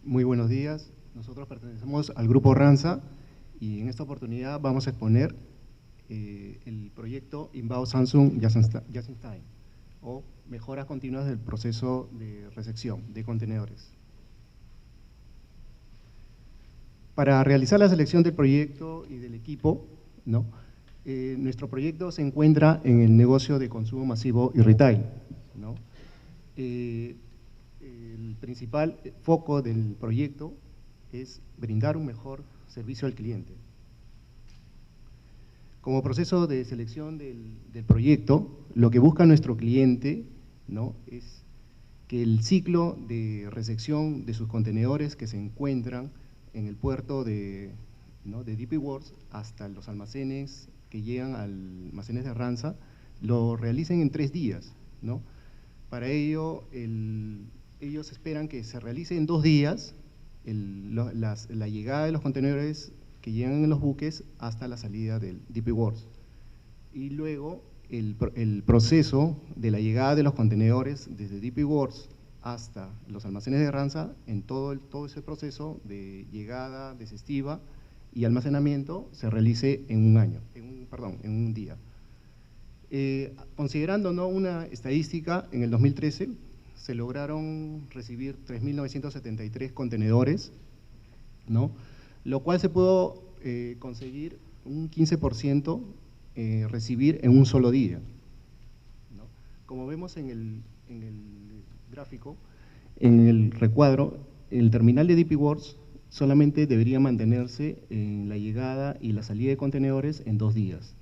Muy buenos días. Nosotros pertenecemos al Grupo Ranza y en esta oportunidad vamos a exponer el proyecto Inbound Samsung Just in Time, o mejoras continuas del proceso de recepción de contenedores. Para realizar la selección del proyecto y del equipo, ¿no? Nuestro proyecto se encuentra en el negocio de consumo masivo y retail, ¿no? El principal foco del proyecto es brindar un mejor servicio al cliente. Como proceso de selección del proyecto, lo que busca nuestro cliente, ¿no?, es que el ciclo de recepción de sus contenedores que se encuentran en el puerto ¿no?, de DP World hasta los almacenes que llegan a almacenes de Ranza, lo realicen en 3 días, ¿no? Para ello, ellos esperan que se realice en 2 días la llegada de los contenedores que llegan en los buques hasta la salida del DP World. Y luego el proceso de la llegada de los contenedores desde DP World hasta los almacenes de Ranza, en todo ese proceso de llegada, desestiva y almacenamiento, se realice en en un día. Considerando, ¿no?, una estadística, en el 2013 se lograron recibir 3.973 contenedores, ¿no?, lo cual se pudo conseguir un 15% recibir en un solo día, ¿no? Como vemos en el gráfico, en el recuadro, el terminal de DP World solamente debería mantenerse en la llegada y la salida de contenedores en 2 días.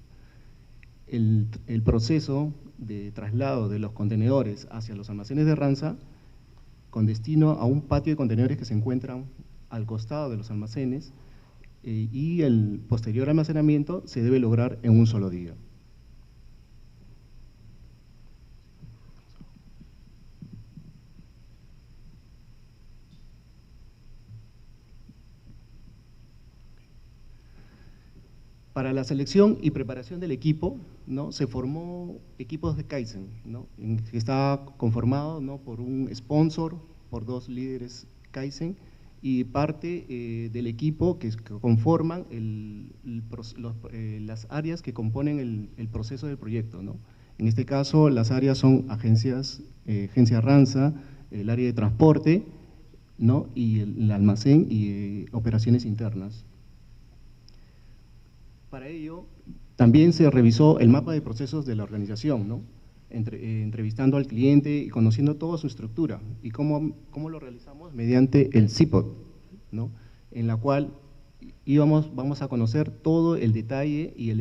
El proceso de traslado de los contenedores hacia los almacenes de Ranza, con destino a un patio de contenedores que se encuentran al costado de los almacenes, y el posterior almacenamiento se debe lograr en un solo día. Para la selección y preparación del equipo, ¿no?, se formó equipos de Kaizen, ¿no?, que está conformado, ¿no?, por un sponsor, por 2 líderes Kaizen y parte del equipo que conforman las áreas que componen el proceso del proyecto, ¿no? En este caso, las áreas son agencia Ranza, el área de transporte, ¿no?, y el almacén y operaciones internas. Para ello, también se revisó el mapa de procesos de la organización, ¿no?, entrevistando al cliente y conociendo toda su estructura. ¿Y cómo lo realizamos? Mediante el CIPOD, ¿no?, en la cual vamos a conocer todo el detalle y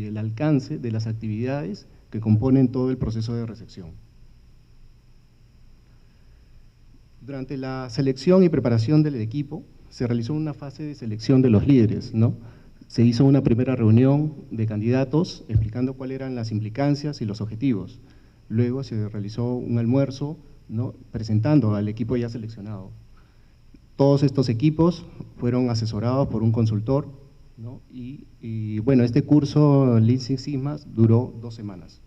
el alcance de las actividades que componen todo el proceso de recepción. Durante la selección y preparación del equipo, se realizó una fase de selección de los líderes, ¿no? Se hizo una primera reunión de candidatos explicando cuáles eran las implicancias y los objetivos. Luego se realizó un almuerzo, ¿no?, presentando al equipo ya seleccionado. Todos estos equipos fueron asesorados por un consultor, ¿no?, y bueno, este curso Lean Six Sigma duró 2 semanas.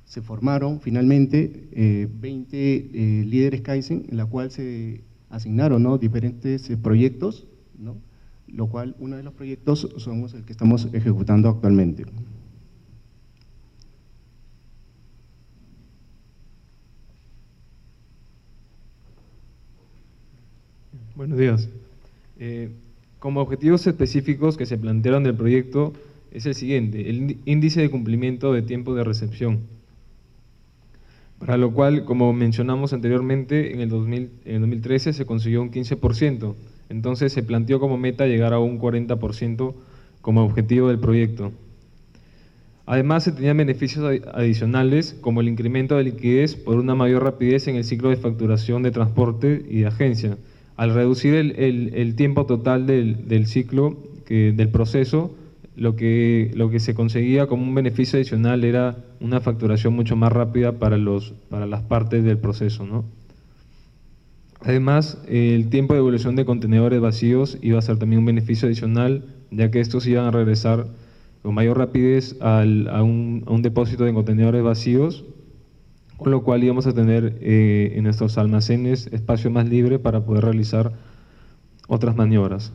Se formaron finalmente 20 líderes Kaizen, en la cual se asignaron, ¿no?, diferentes proyectos, ¿no?, lo cual uno de los proyectos somos el que estamos ejecutando actualmente. Buenos días. Como objetivos específicos que se plantearon del proyecto es el siguiente: el índice de cumplimiento de tiempo de recepción, para lo cual, como mencionamos anteriormente, en el 2013 se consiguió un 15%, entonces se planteó como meta llegar a un 40% como objetivo del proyecto. Además, se tenían beneficios adicionales como el incremento de liquidez por una mayor rapidez en el ciclo de facturación de transporte y de agencia. Al reducir el tiempo total del ciclo, del proceso, lo que se conseguía como un beneficio adicional era una facturación mucho más rápida para las partes del proceso, ¿no? Además, el tiempo de devolución de contenedores vacíos iba a ser también un beneficio adicional, ya que estos iban a regresar con mayor rapidez a un depósito de contenedores vacíos, con lo cual íbamos a tener en nuestros almacenes espacio más libre para poder realizar otras maniobras.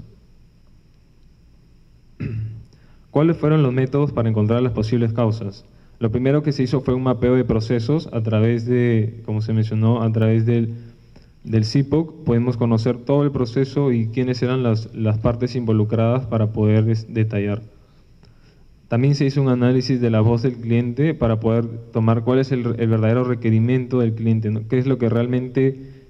¿Cuáles fueron los métodos para encontrar las posibles causas? Lo primero que se hizo fue un mapeo de procesos a través de, como se mencionó, a través del CIPOC. Podemos conocer todo el proceso y quiénes eran las partes involucradas para poder detallar. También se hizo un análisis de la voz del cliente para poder tomar cuál es el verdadero requerimiento del cliente, ¿no? Qué es lo que realmente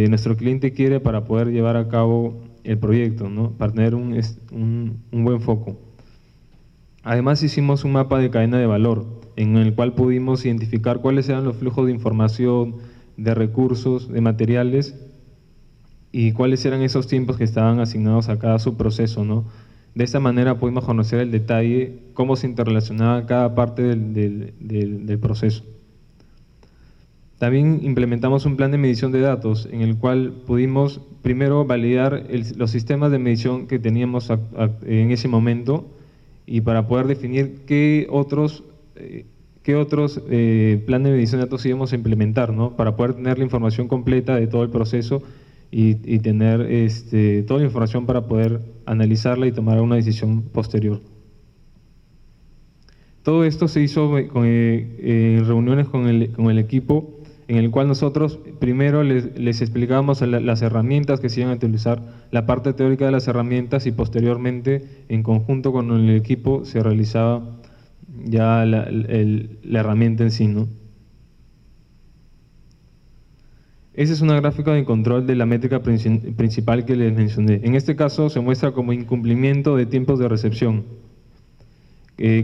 nuestro cliente quiere para poder llevar a cabo el proyecto, ¿no? Para tener un buen foco. Además hicimos un mapa de cadena de valor en el cual pudimos identificar cuáles eran los flujos de información, de recursos, de materiales y cuáles eran esos tiempos que estaban asignados a cada subproceso, ¿no? De esta manera pudimos conocer el detalle, cómo se interrelacionaba cada parte del proceso. También implementamos un plan de medición de datos en el cual pudimos primero validar los sistemas de medición que teníamos en ese momento y para poder definir qué otros plan de medición de datos íbamos a implementar, ¿no? Para poder tener la información completa de todo el proceso y tener toda la información para poder analizarla y tomar una decisión posterior. Todo esto se hizo en reuniones con el equipo, en el cual nosotros primero les explicábamos las herramientas que se iban a utilizar, la parte teórica de las herramientas y posteriormente, en conjunto con el equipo, se realizaba ya la herramienta en sí, ¿no? Esa es una gráfica de control de la métrica principal que les mencioné. En este caso se muestra como incumplimiento de tiempos de recepción.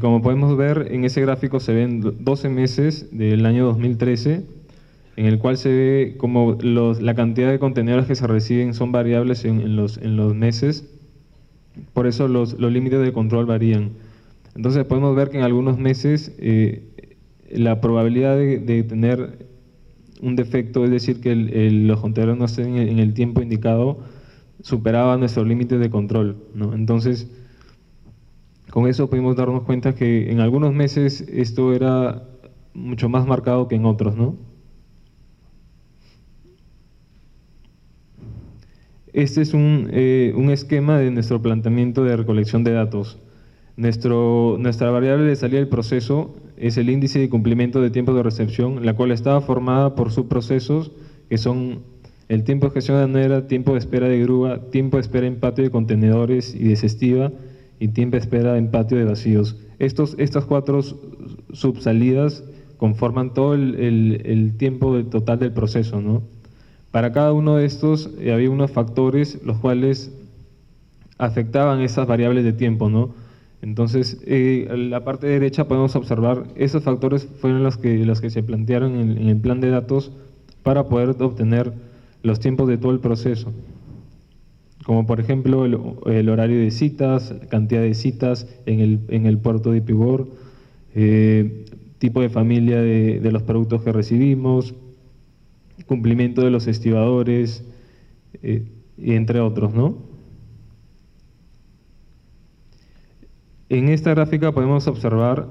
Como podemos ver, en ese gráfico se ven 12 meses del año 2013, en el cual se ve como la cantidad de contenedores que se reciben son variables en los meses, por eso los límites de control varían. Entonces podemos ver que en algunos meses la probabilidad de tener un defecto, es decir, que los contenedores no estén en el tiempo indicado, superaba nuestros límites de control, ¿no? Entonces, con eso pudimos darnos cuenta que en algunos meses esto era mucho más marcado que en otros, ¿no? Este es un esquema de nuestro planteamiento de recolección de datos. Nuestra variable de salida del proceso es el índice de cumplimiento de tiempo de recepción, la cual estaba formada por subprocesos que son el tiempo de gestión aduanera, tiempo de espera de grúa, tiempo de espera en patio de contenedores y desestiva y tiempo de espera en patio de vacíos. Estas 4 subsalidas conforman todo el tiempo total del proceso, ¿no? Para cada uno de estos había unos factores los cuales afectaban esas variables de tiempo, ¿no? Entonces, en la parte derecha podemos observar esos factores fueron los que se plantearon en el plan de datos para poder obtener los tiempos de todo el proceso. Como por ejemplo el horario de citas, cantidad de citas en el puerto de Ipigor, tipo de familia de los productos que recibimos, cumplimiento de los estibadores, y entre otros, ¿no? En esta gráfica podemos observar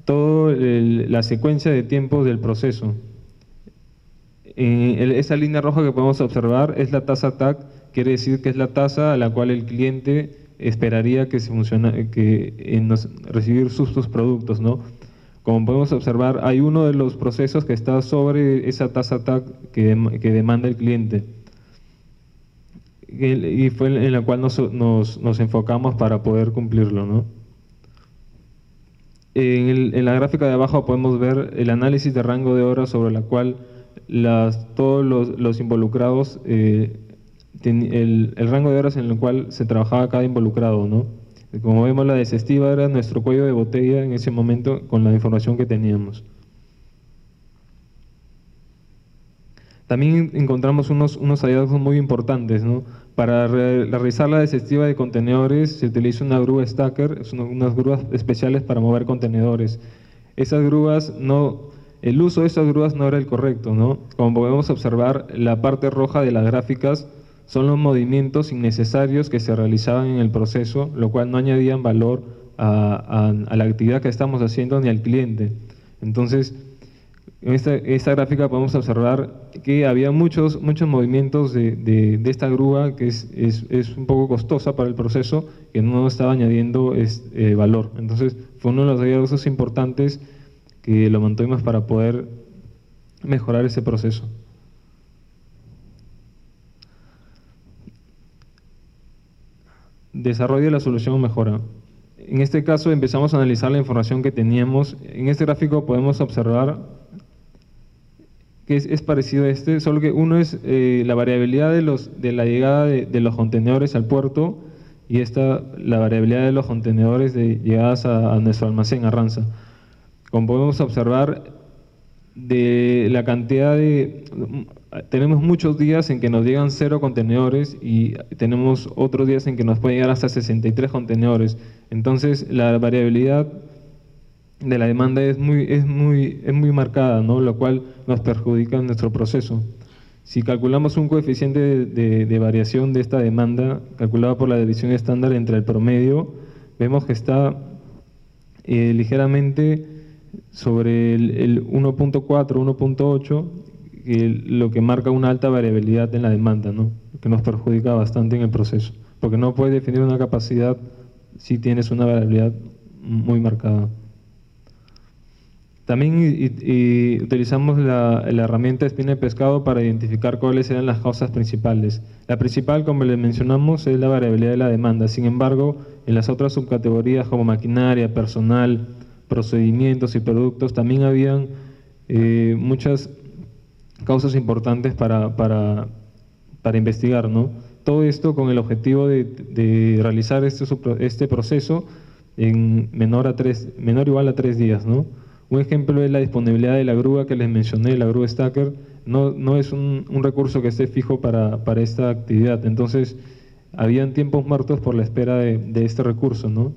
toda la secuencia de tiempos del proceso. Esa línea roja que podemos observar es la tasa TAC, quiere decir que es la tasa a la cual el cliente esperaría recibir sus productos, ¿no? Como podemos observar, hay uno de los procesos que está sobre esa tasa TAC que demanda el cliente. Y fue en la cual nos enfocamos para poder cumplirlo, ¿no? En la gráfica de abajo podemos ver el análisis de rango de horas sobre la cual todos los involucrados, el rango de horas en el cual se trabajaba cada involucrado, ¿no? Como vemos, la desestiva era nuestro cuello de botella en ese momento con la información que teníamos. También encontramos unos hallazgos muy importantes, ¿no? Para realizar la desestiva de contenedores se utiliza una grúa stacker, unas grúas especiales para mover contenedores. Esas grúas el uso de esas grúas no era el correcto, ¿no? Como podemos observar, la parte roja de las gráficas son los movimientos innecesarios que se realizaban en el proceso, lo cual no añadían valor a la actividad que estamos haciendo ni al cliente. Entonces, En esta gráfica podemos observar que había muchos movimientos de esta grúa que es un poco costosa para el proceso, que no estaba añadiendo valor. Entonces fue uno de los hallazgos importantes que lo mantuvimos para poder mejorar ese proceso. Desarrollo de la solución o mejora. En este caso empezamos a analizar la información que teníamos. En este gráfico podemos observar que es parecido a este, solo que uno es la variabilidad de la llegada de los contenedores al puerto, y esta la variabilidad de los contenedores de llegadas a nuestro almacén, Arranza. Como podemos observar, de la cantidad tenemos muchos días en que nos llegan 0 contenedores y tenemos otros días en que nos pueden llegar hasta 63 contenedores. Entonces la variabilidad de la demanda es muy marcada, ¿no? Lo cual nos perjudica en nuestro proceso. Si calculamos un coeficiente de variación de esta demanda, calculado por la división estándar entre el promedio, vemos que está ligeramente sobre el 1.4, 1.8, lo que marca una alta variabilidad en la demanda, ¿no? Que nos perjudica bastante en el proceso, porque no puedes definir una capacidad si tienes una variabilidad muy marcada. También utilizamos la herramienta espina de pescado para identificar cuáles eran las causas principales. La principal, como les mencionamos, es la variabilidad de la demanda. Sin embargo, en las otras subcategorías como maquinaria, personal, procedimientos y productos, también habían muchas causas importantes para investigar, ¿no? Todo esto con el objetivo de realizar este proceso en menor o igual a 3 días, ¿no? Un ejemplo es la disponibilidad de la grúa que les mencioné, la grúa stacker. No es un recurso que esté fijo para esta actividad, entonces habían tiempos muertos por la espera de este recurso, ¿no?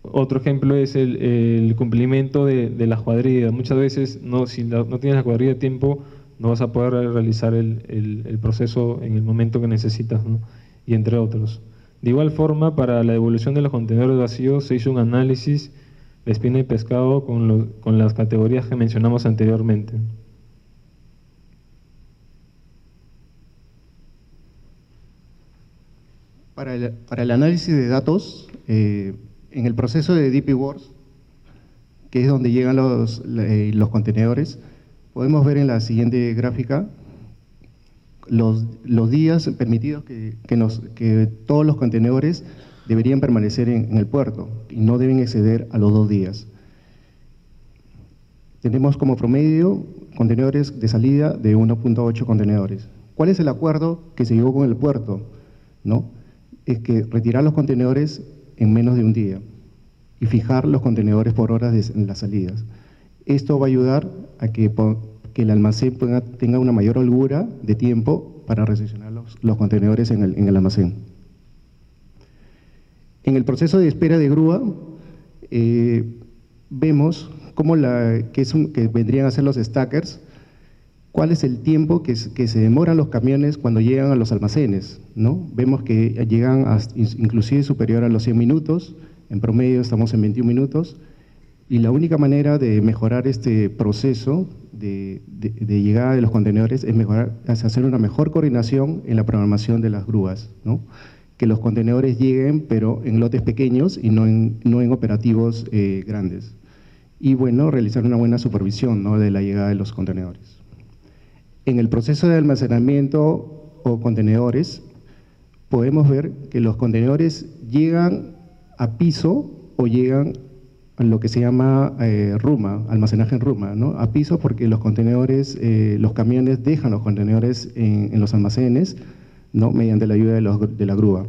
Otro ejemplo es el cumplimiento de las cuadrillas. Muchas veces, si no tienes la cuadrilla de tiempo, no vas a poder realizar el proceso en el momento que necesitas, ¿no? Y entre otros. De igual forma, para la devolución de los contenedores vacíos se hizo un análisis de espina de pescado con las categorías que mencionamos anteriormente. Para el análisis de datos, en el proceso de DP Works, que es donde llegan los contenedores, podemos ver en la siguiente gráfica los días permitidos que todos los contenedores deberían permanecer en el puerto y no deben exceder a los 2 días. Tenemos como promedio contenedores de salida de 1.8 contenedores. ¿Cuál es el acuerdo que se llegó con el puerto? ¿No? Es que retirar los contenedores en menos de un día y fijar los contenedores por horas en las salidas. Esto va a ayudar a que el almacén tenga una mayor holgura de tiempo para recepcionar los contenedores en el almacén. En el proceso de espera de grúa, vemos cómo que vendrían a ser los stackers, cuál es el tiempo que se demoran los camiones cuando llegan a los almacenes, ¿no? Vemos que llegan inclusive superior a los 100 minutos, en promedio estamos en 21 minutos, y la única manera de mejorar este proceso de llegada de los contenedores es hacer una mejor coordinación en la programación de las grúas, ¿no? Que los contenedores lleguen, pero en lotes pequeños y no en operativos grandes. Y bueno, realizar una buena supervisión, ¿no?, de la llegada de los contenedores. En el proceso de almacenamiento o contenedores, podemos ver que los contenedores llegan a piso o llegan a lo que se llama ruma, almacenaje en ruma, ¿no? A piso porque los contenedores, los camiones dejan los contenedores en los almacenes, ¿no?, mediante la ayuda de la grúa.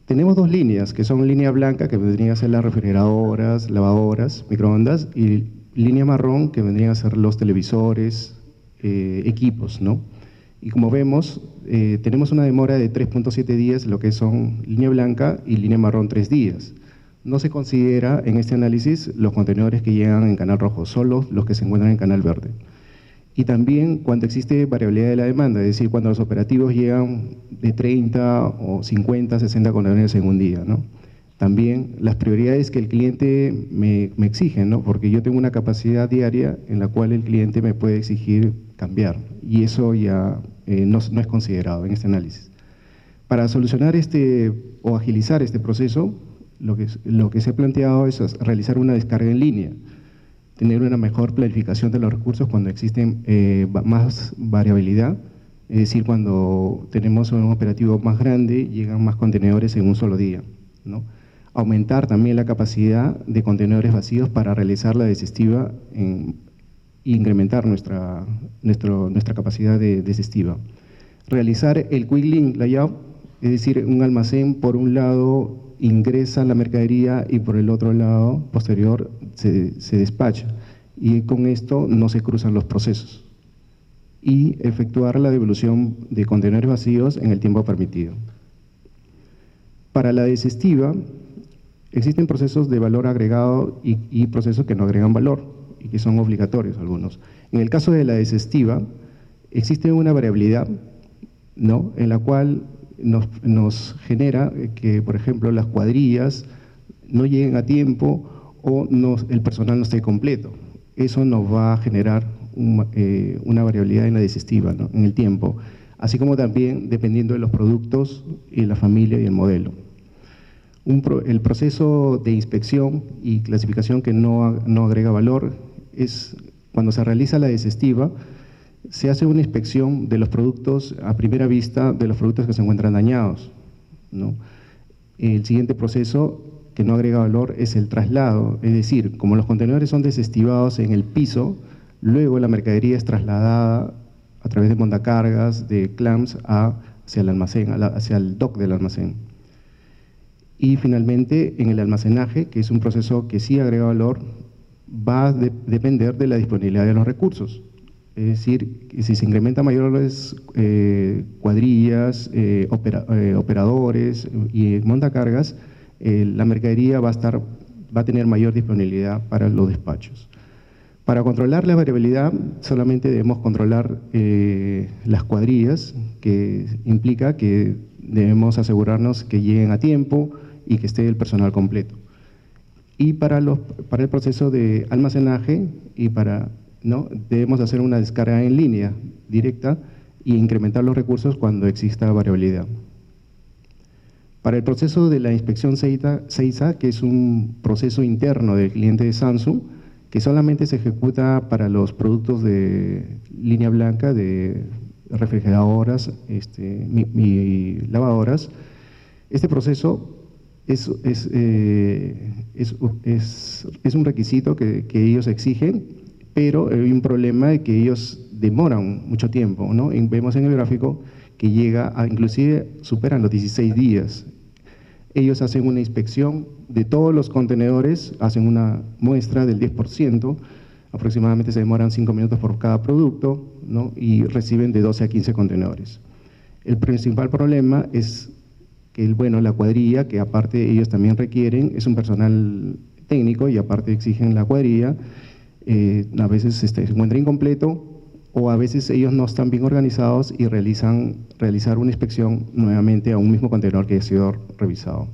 Tenemos 2 líneas, que son línea blanca, que vendrían a ser las refrigeradoras, lavadoras, microondas, y línea marrón, que vendrían a ser los televisores, equipos, ¿no? Y como vemos, tenemos una demora de 3.7 días, lo que son línea blanca y línea marrón 3 días. No se considera en este análisis los contenedores que llegan en canal rojo, solo los que se encuentran en canal verde. Y también cuando existe variabilidad de la demanda, es decir, cuando los operativos llegan de 30 o 50, 60 contenedores en un día, ¿no? También las prioridades que el cliente me exige, ¿no? Porque yo tengo una capacidad diaria en la cual el cliente me puede exigir cambiar, y eso ya no es considerado en este análisis. Para solucionar o agilizar este proceso, lo que se ha planteado es realizar una descarga en línea, tener una mejor planificación de los recursos cuando existen más variabilidad, es decir, cuando tenemos un operativo más grande, llegan más contenedores en un solo día, ¿no? Aumentar también la capacidad de contenedores vacíos para realizar la desestiva e incrementar nuestra capacidad de desestiva. Realizar el Quick Link Layout, es decir, un almacén por un lado ingresa la mercadería y por el otro lado posterior se despacha, y con esto no se cruzan los procesos. Y efectuar la devolución de contenedores vacíos en el tiempo permitido. Para la desestiva, existen procesos de valor agregado y procesos que no agregan valor y que son obligatorios algunos. En el caso de la desestiva, existe una variabilidad, ¿no?, en la cual nos genera que, por ejemplo, las cuadrillas no lleguen a tiempo o el personal no esté completo. Eso nos va a generar una variabilidad en la desestiva, ¿no?, en el tiempo, así como también dependiendo de los productos y la familia y el modelo. El proceso de inspección y clasificación que no agrega valor es cuando se realiza la desestiva, se hace una inspección de los productos a primera vista, de los productos que se encuentran dañados, ¿no? El siguiente proceso que no agrega valor es el traslado, es decir, como los contenedores son desestivados en el piso, luego la mercadería es trasladada a través de montacargas, de clamps hacia el almacén, hacia el dock del almacén. Y finalmente, en el almacenaje, que es un proceso que sí agrega valor, va a depender de la disponibilidad de los recursos. Es decir, que si se incrementa mayores cuadrillas, operadores y montacargas, la mercadería va a tener mayor disponibilidad para los despachos. Para controlar la variabilidad, solamente debemos controlar las cuadrillas, que implica que debemos asegurarnos que lleguen a tiempo y que esté el personal completo. Y para el proceso de almacenaje debemos hacer una descarga en línea directa e incrementar los recursos cuando exista variabilidad. Para el proceso de la inspección CEISA, que es un proceso interno del cliente de Samsung, que solamente se ejecuta para los productos de línea blanca, de refrigeradoras y lavadoras, este proceso es un requisito que ellos exigen, pero hay un problema de que ellos demoran mucho tiempo, ¿no? Vemos en el gráfico que inclusive superan los 16 días. Ellos hacen una inspección de todos los contenedores, hacen una muestra del 10%, aproximadamente se demoran 5 minutos por cada producto, ¿no?, y reciben de 12 a 15 contenedores. El principal problema es que la cuadrilla, que aparte ellos también requieren, es un personal técnico y aparte exigen la cuadrilla, a veces se encuentra incompleto o a veces ellos no están bien organizados y realizar una inspección nuevamente a un mismo contenedor que ha sido revisado.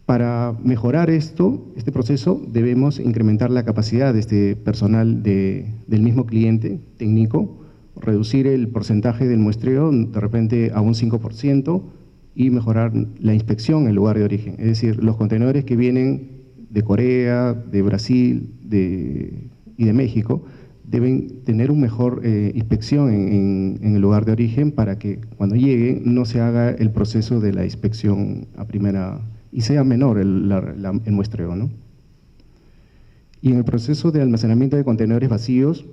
Para mejorar este proceso, debemos incrementar la capacidad de este personal del mismo cliente técnico, reducir el porcentaje del muestreo de repente a un 5% y mejorar la inspección en lugar de origen. Es decir, los contenedores que vienen de Corea, de Brasil y de México deben tener una mejor inspección en el lugar de origen para que cuando lleguen no se haga el proceso de la inspección a primera y sea menor el muestreo, ¿no? Y en el proceso de almacenamiento de contenedores vacíos,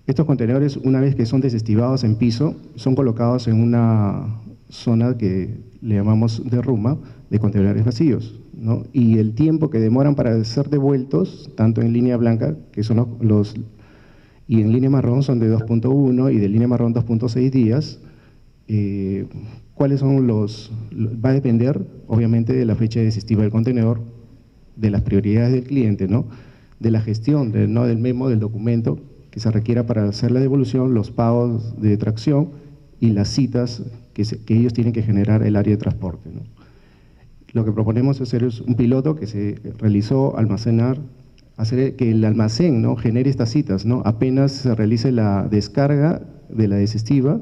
estos contenedores, una vez que son desestivados en piso, son colocados en una zona que le llamamos de ruma de contenedores vacíos, ¿no? Y el tiempo que demoran para ser devueltos, tanto en línea blanca, que son y en línea marrón son de 2.1 y de línea marrón 2.6 días, ¿cuáles son va a depender, obviamente, de la fecha desestiva del contenedor, de las prioridades del cliente, ¿no?, de la gestión, del memo, del documento que se requiera para hacer la devolución, los pagos de tracción y las citas que ellos tienen que generar el área de transporte, ¿no? lo que proponemos es hacer un piloto que se realizó hacer que el almacén, ¿no?, genere estas citas, ¿no?, apenas se realice la descarga de la desestiva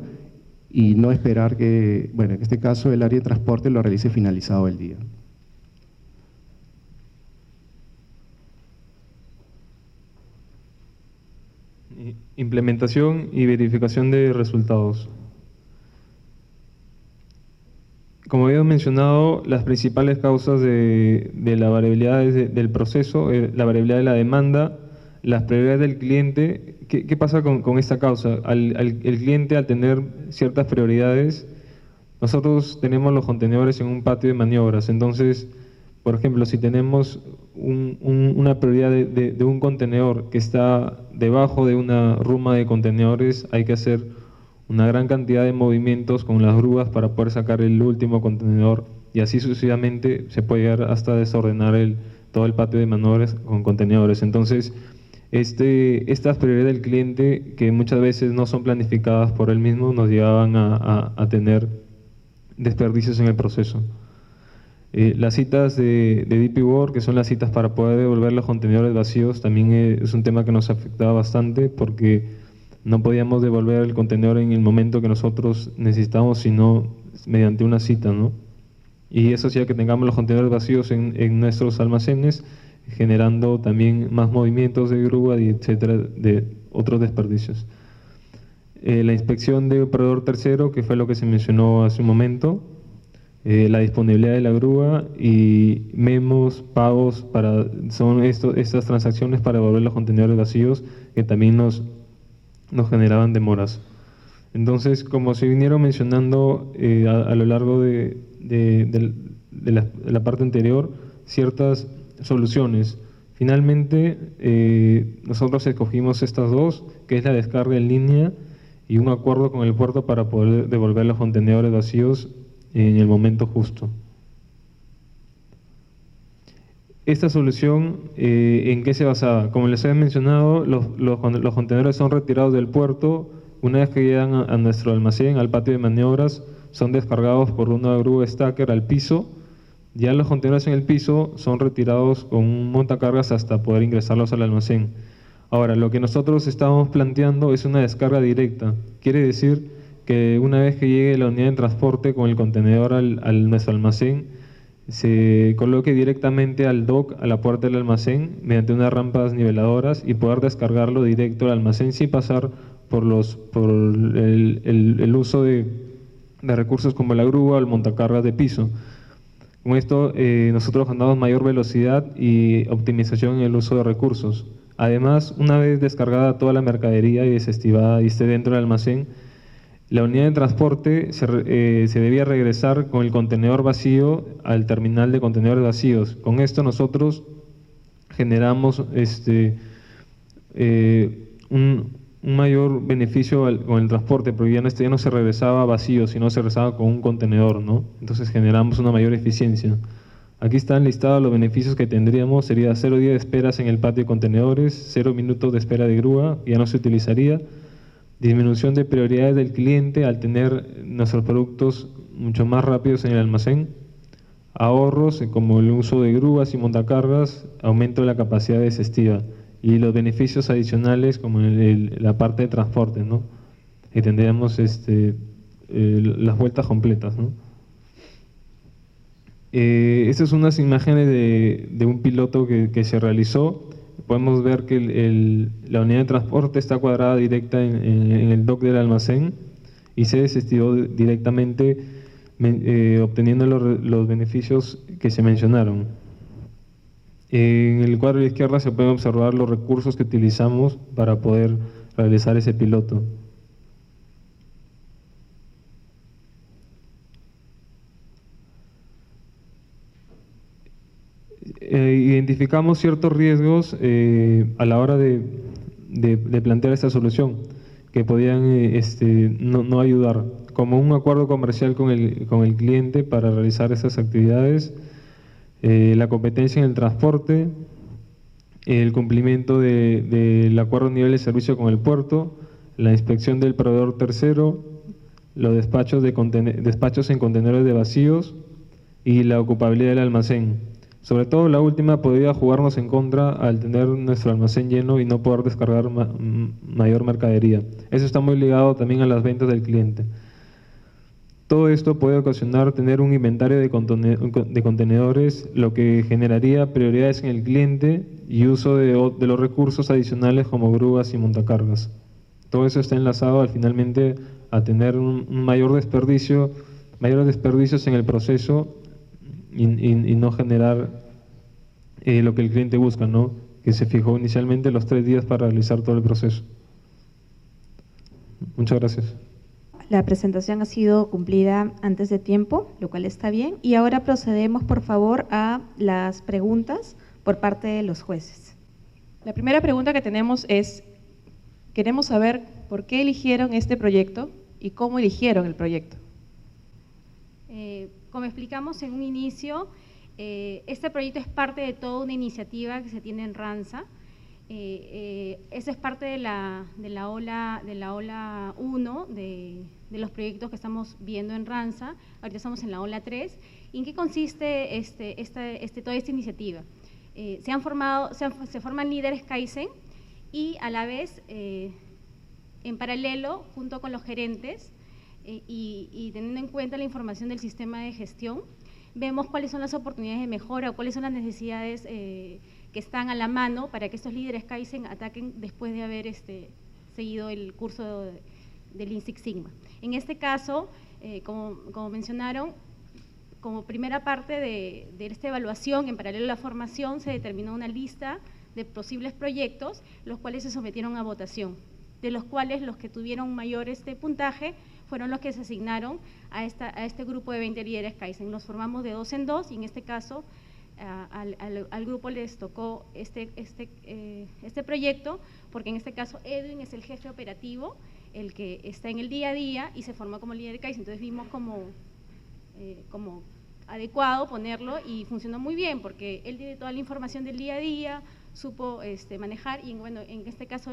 y no esperar que, bueno, en este caso el área de transporte lo realice finalizado el día. Implementación y verificación de resultados. Como habíamos mencionado, las principales causas de la variabilidad del proceso, la variabilidad de la demanda, las prioridades del cliente. ¿Qué pasa con esta causa? El cliente, al tener ciertas prioridades, nosotros tenemos los contenedores en un patio de maniobras. Entonces, por ejemplo, si tenemos una prioridad de un contenedor que está debajo de una ruma de contenedores, hay que hacer una gran cantidad de movimientos con las grúas para poder sacar el último contenedor, y así sucesivamente se puede llegar hasta desordenar todo el patio de maniobras con contenedores. Entonces, estas prioridades del cliente, que muchas veces no son planificadas por él mismo, nos llevaban a tener desperdicios en el proceso. Las citas de DP Work, que son las citas para poder devolver los contenedores vacíos, también es un tema que nos afectaba bastante, porque no podíamos devolver el contenedor en el momento que nosotros necesitábamos, sino mediante una cita, ¿no? Y eso hacía que tengamos los contenedores vacíos en nuestros almacenes, generando también más movimientos de grúa y etcétera, de otros desperdicios. La inspección de un proveedor tercero, que fue lo que se mencionó hace un momento, la disponibilidad de la grúa y memos, pagos, son estas transacciones para devolver los contenedores vacíos, que también nos generaban demoras. Entonces, como se vinieron mencionando a lo largo de la parte anterior, ciertas soluciones. Finalmente, nosotros escogimos estas dos, que es la descarga en línea y un acuerdo con el puerto para poder devolver los contenedores vacíos en el momento justo. Esta solución, ¿en qué se basaba? Como les he mencionado, los contenedores son retirados del puerto. Una vez que llegan a nuestro almacén, al patio de maniobras, son descargados por una grúa stacker al piso. Ya los contenedores en el piso son retirados con un montacargas hasta poder ingresarlos al almacén. Ahora, lo que nosotros estábamos planteando es una descarga directa. Quiere decir que una vez que llegue la unidad de transporte con el contenedor a nuestro almacén, se coloque directamente al dock, a la puerta del almacén, mediante unas rampas niveladoras, y poder descargarlo directo al almacén sin pasar por el uso de recursos como la grúa o el montacargas de piso. Con esto nosotros ganamos mayor velocidad y optimización en el uso de recursos. Además, una vez descargada toda la mercadería y desestivada y esté dentro del almacén, la unidad de transporte se debía regresar con el contenedor vacío al terminal de contenedores vacíos. Con esto nosotros generamos un mayor beneficio con el transporte, porque ya no se regresaba vacío, sino se regresaba con un contenedor, ¿no? Entonces generamos una mayor eficiencia. Aquí están listados los beneficios que tendríamos. Sería 0 días de esperas en el patio de contenedores, 0 minutos de espera de grúa, ya no se utilizaría. Disminución de prioridades del cliente al tener nuestros productos mucho más rápidos en el almacén. Ahorros como el uso de grúas y montacargas, aumento de la capacidad desestiva. Y los beneficios adicionales como la parte de transporte, ¿no? Y tendríamos las vueltas completas, ¿no? Estas son unas imágenes de un piloto que se realizó. Podemos ver que la unidad de transporte está cuadrada directa en el dock del almacén y se desestivó directamente, obteniendo los beneficios que se mencionaron. En el cuadro de la izquierda se pueden observar los recursos que utilizamos para poder realizar ese piloto. Identificamos ciertos riesgos a la hora de plantear esta solución que podían no ayudar, como un acuerdo comercial con el cliente para realizar esas actividades, la competencia en el transporte, el cumplimiento del acuerdo de nivel de servicio con el puerto, la inspección del proveedor tercero, los despachos en contenedores de vacíos, y la ocupabilidad del almacén. Sobre todo la última podría jugarnos en contra al tener nuestro almacén lleno y no poder descargar mayor mercadería. Eso está muy ligado también a las ventas del cliente. Todo esto puede ocasionar tener un inventario de contenedores, lo que generaría prioridades en el cliente y uso de los recursos adicionales como grúas y montacargas. Todo eso está enlazado finalmente a tener un mayores desperdicios en el proceso y no generar lo que el cliente busca, ¿no? Que se fijó inicialmente los 3 días para realizar todo el proceso. Muchas gracias. La presentación ha sido cumplida antes de tiempo, lo cual está bien. Y ahora procedemos, por favor, a las preguntas por parte de los jueces. La primera pregunta que tenemos es, queremos saber por qué eligieron este proyecto y cómo eligieron el proyecto. Como explicamos en un inicio, este proyecto es parte de toda una iniciativa que se tiene en RANSA. Eso es parte de la ola 1 de los proyectos que estamos viendo en RANSA. Ahorita estamos en la ola 3. ¿Y en qué consiste toda esta iniciativa? Se forman líderes Kaizen y a la vez, en paralelo, junto con los gerentes y teniendo en cuenta la información del sistema de gestión, vemos cuáles son las oportunidades de mejora o cuáles son las necesidades que están a la mano para que estos líderes Kaizen ataquen después de haber seguido el curso del Lean Six Sigma. En este caso, como mencionaron, como primera parte de esta evaluación, en paralelo a la formación, se determinó una lista de posibles proyectos, los cuales se sometieron a votación, de los cuales los que tuvieron mayor puntaje fueron los que se asignaron a este grupo de 20 líderes Kaizen. Nos formamos de 2 en 2 y en este caso al grupo les tocó este proyecto, porque en este caso Edwin es el jefe operativo, el que está en el día a día y se formó como líder Kaizen. Entonces vimos como adecuado ponerlo y funcionó muy bien porque él tiene toda la información del día a día, supo manejar y bueno, en este caso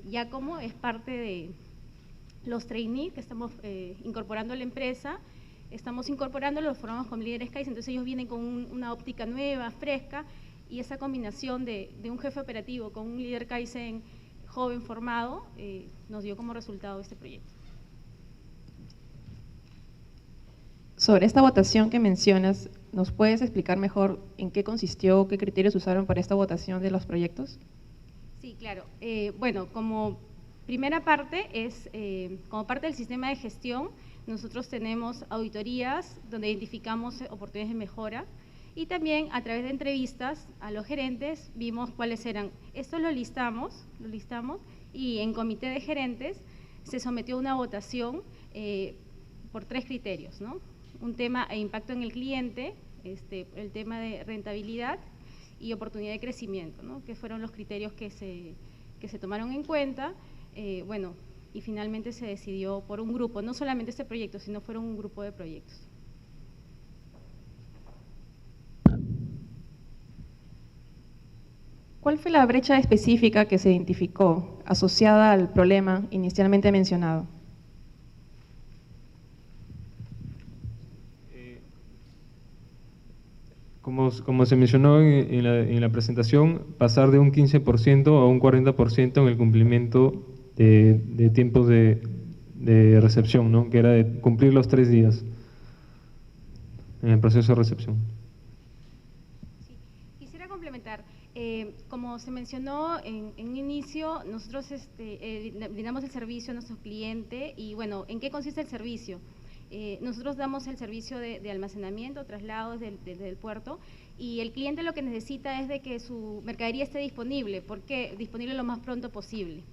Giacomo es parte de los trainees que estamos incorporando a la empresa. Estamos incorporando, los formamos con líderes Kaizen, entonces ellos vienen con una óptica nueva, fresca, y esa combinación de un jefe operativo con un líder Kaizen joven formado nos dio como resultado este proyecto. Sobre esta votación que mencionas, ¿nos puedes explicar mejor en qué consistió, qué criterios usaron para esta votación de los proyectos? Sí, claro. Bueno, como primera parte como parte del sistema de gestión, nosotros tenemos auditorías donde identificamos oportunidades de mejora y también a través de entrevistas a los gerentes vimos cuáles eran. Esto lo listamos y en comité de gerentes se sometió a una votación por 3 criterios, ¿no? Un tema e impacto en el cliente, el tema de rentabilidad y oportunidad de crecimiento, ¿no? Que fueron los criterios que se tomaron en cuenta. Bueno, y finalmente se decidió por un grupo, no solamente este proyecto, sino fueron un grupo de proyectos. ¿Cuál fue la brecha específica que se identificó asociada al problema inicialmente mencionado? Como se mencionó en la presentación, pasar de un 15% a un 40% en el cumplimiento de tiempos de recepción, ¿no? Que era de cumplir los 3 días en el proceso de recepción. Sí, quisiera complementar. Como se mencionó en un inicio, nosotros brindamos el servicio a nuestro cliente y bueno, ¿en qué consiste el servicio? Nosotros damos el servicio de almacenamiento, traslados desde el puerto y el cliente lo que necesita es de que su mercadería esté disponible. ¿Por qué? Disponible lo más pronto posible.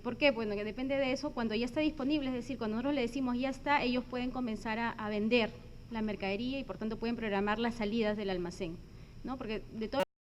¿Por qué? Bueno, que depende de eso, cuando ya está disponible, es decir, cuando nosotros le decimos ya está, ellos pueden comenzar a vender la mercadería y por tanto pueden programar las salidas del almacén, ¿no? Porque de todo